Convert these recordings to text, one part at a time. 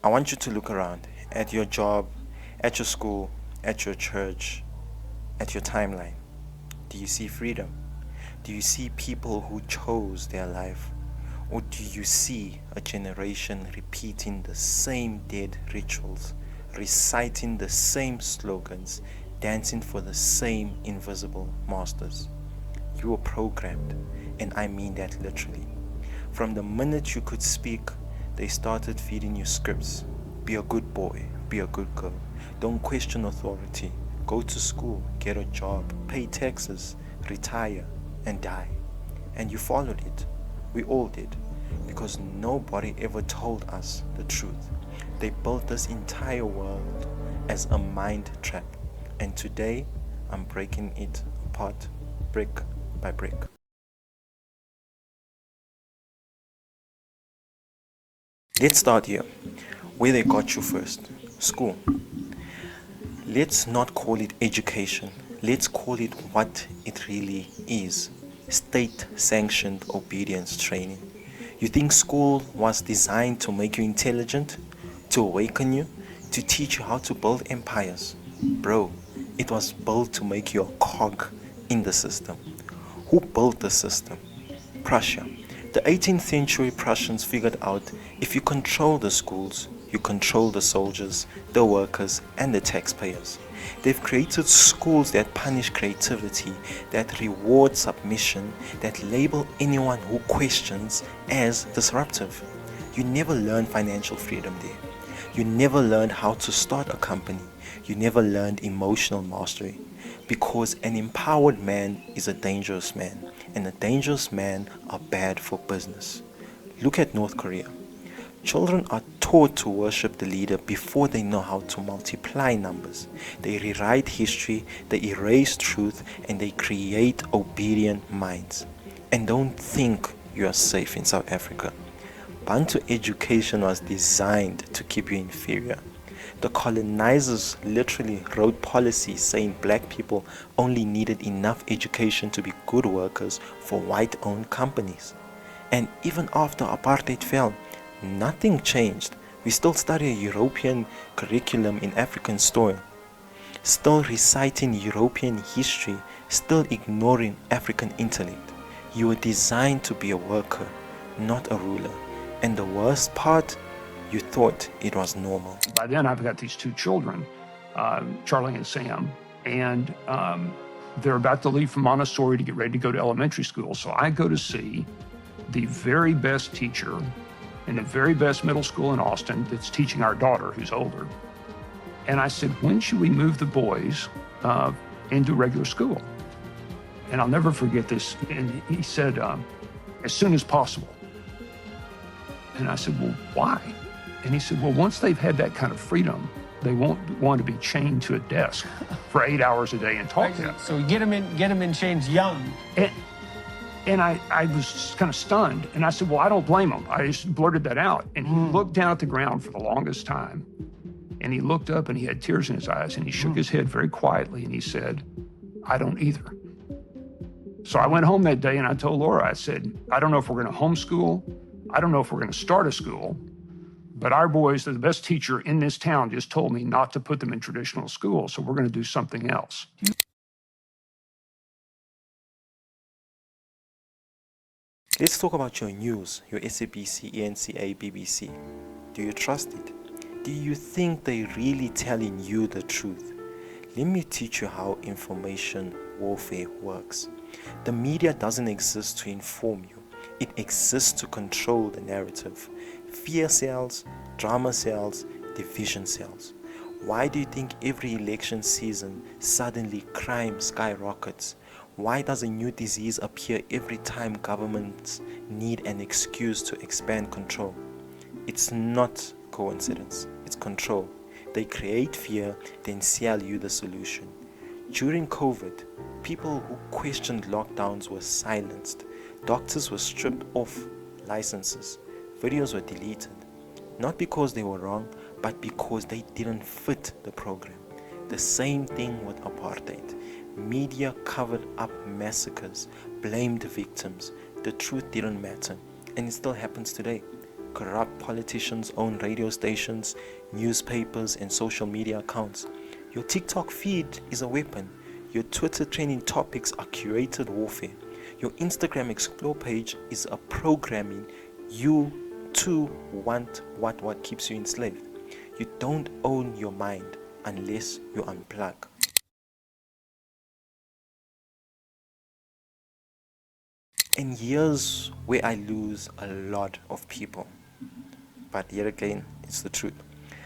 I want you to look around at your job, at your school, at your church, at your timeline. Do you see freedom? Do you see people who chose their life? Or do you see a generation repeating the same dead rituals, reciting the same slogans, dancing for the same invisible masters? You were programmed, and I mean that literally. From the minute you could speak, they started feeding you scripts. Be a good boy, be a good girl. Don't question authority. Go to school, get a job, pay taxes, retire, and die. And you followed it. We all did. Because nobody ever told us the truth. They built this entire world as a mind trap. And today, I'm breaking it apart, brick by brick. Let's start here, where they got you first, school. Let's not call it education. Let's call it what it really is. State-sanctioned obedience training. You think school was designed to make you intelligent? To awaken you? To teach you how to build empires? Bro, it was built to make you a cog in the system. Who built the system? Prussia. The 18th century Prussians figured out if you control the schools, you control the soldiers, the workers, and the taxpayers. They've created schools that punish creativity, that reward submission, that label anyone who questions as disruptive. You never learned financial freedom there. You never learned how to start a company. You never learned emotional mastery. Because an empowered man is a dangerous man, and a dangerous man are bad for business. Look at North Korea. Children are taught to worship the leader before they know how to multiply numbers. They rewrite history, they erase truth, and they create obedient minds. And don't think you are safe in South Africa. Bantu education was designed to keep you inferior. The colonizers literally wrote policies saying black people only needed enough education to be good workers for white-owned companies. And even after apartheid fell, nothing changed. We still study a European curriculum in African soil, still reciting European history, still ignoring African intellect. You were designed to be a worker, not a ruler. And the worst part, you thought it was normal. By then, I've got these two children, Charlie and Sam, and they're about to leave from Montessori to get ready to go to elementary school. So I go to see the very best teacher in the very best middle school in Austin that's teaching our daughter, who's older. And I said, when should we move the boys into regular school? And I'll never forget this. And he said, as soon as possible. And I said, well, why? And he said, well, once they've had that kind of freedom, they won't want to be chained to a desk for 8 hours a day and talk to them. So get them in chains young. And I was just kind of stunned. And I said, well, I don't blame him. I just blurted that out. And he looked down at the ground for the longest time. And he looked up and he had tears in his eyes and he shook his head very quietly and he said, I don't either. So I went home that day and I told Laura, I said, I don't know if we're going to homeschool. I don't know if we're going to start a school. But our boys, the best teacher in this town, just told me not to put them in traditional school. So we're going to do something else. Let's talk about your news, your SABC, ENCA, BBC. Do you trust it? Do you think they're really telling you the truth? Let me teach you how information warfare works. The media doesn't exist to inform you. It exists to control the narrative. Fear sells, drama sells, division sells. Why do you think every election season suddenly crime skyrockets? Why does a new disease appear every time governments need an excuse to expand control? It's not coincidence, it's control. They create fear, then sell you the solution. During COVID, people who questioned lockdowns were silenced. Doctors were stripped of licenses. Videos were deleted. Not because they were wrong, but because they didn't fit the program. The same thing with apartheid. Media covered up massacres, blamed victims. The truth didn't matter, and it still happens today. corrupt politicians own radio stations, newspapers, and social media accounts. Your TikTok feed is a weapon. Your Twitter trending topics are curated warfare. Your Instagram explore page is a programming you to want what keeps you enslaved. You don't own your mind unless you unplug. And here's where I lose a lot of people. But yet again, it's the truth.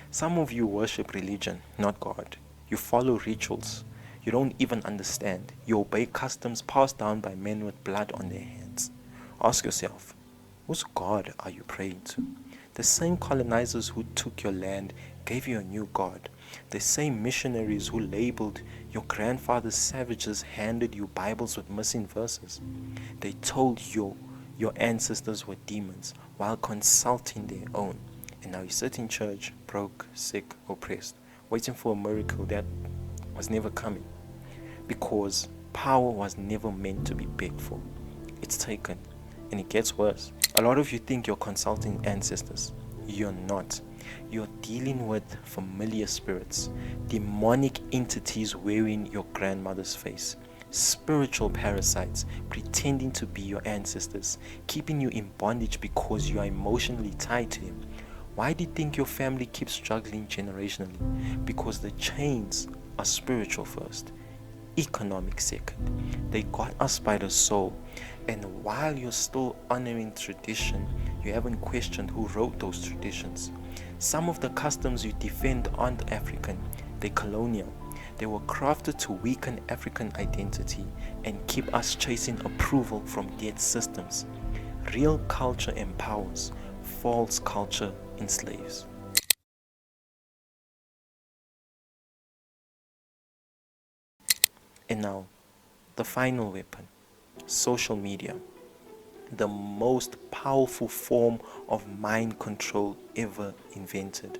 Some of you worship religion, not God. You follow rituals you don't even understand. You obey customs passed down by men with blood on their hands. Ask yourself, whose God are you praying to? The same colonizers who took your land gave you a new God. The same missionaries who labeled your grandfather's savages handed you Bibles with missing verses. They told you your ancestors were demons while consulting their own. And now you sit in church, broke, sick, oppressed, waiting for a miracle that was never coming. Because power was never meant to be begged for. It's taken. And it gets worse. A lot of you think you're consulting ancestors. You're not. You're dealing with familiar spirits, demonic entities wearing your grandmother's face, spiritual parasites pretending to be your ancestors, keeping you in bondage because you are emotionally tied to them. Why do you think your family keeps struggling generationally? Because the chains are spiritual first, economic second. They got us by the soul. And while you're still honoring tradition, you haven't questioned who wrote those traditions. Some of the customs you defend aren't African, they're colonial. They were crafted to weaken African identity and keep us chasing approval from dead systems. Real culture empowers, false culture enslaves. And now, the final weapon, social media. The most powerful form of mind control ever invented.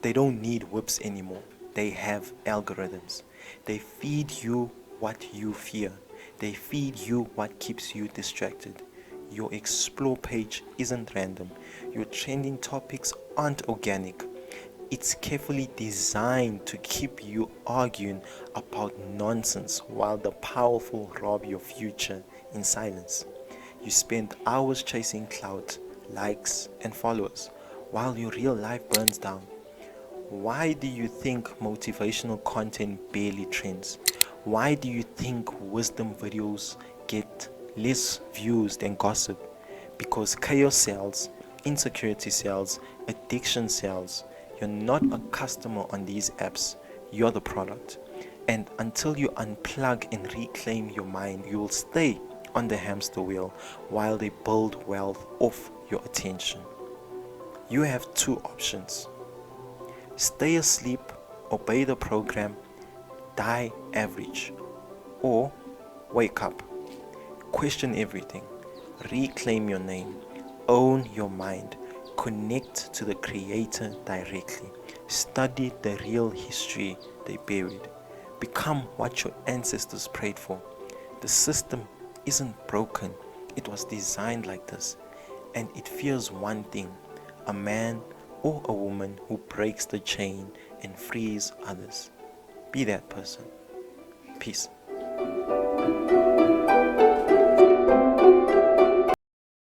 They don't need whips anymore. They have algorithms. They feed you what you fear. They feed you what keeps you distracted. Your explore page isn't random. Your trending topics aren't organic. It's carefully designed to keep you arguing about nonsense while the powerful rob your future in silence. You spend hours chasing clout, likes, and followers while your real life burns down. Why do you think motivational content barely trends? Why do you think wisdom videos get less views than gossip? Because chaos sells, insecurity sells, addiction sells. You're not a customer on these apps, you're the product. And until you unplug and reclaim your mind, you will stay on the hamster wheel while they build wealth off your attention. You have two options. Stay asleep, obey the program, die average, or wake up, question everything, reclaim your name, own your mind, connect to the creator directly, study the real history they buried, become what your ancestors prayed for. The system isn't broken, it was designed like this, and it fears one thing: a man or a woman who breaks the chain and frees others. Be that person. Peace.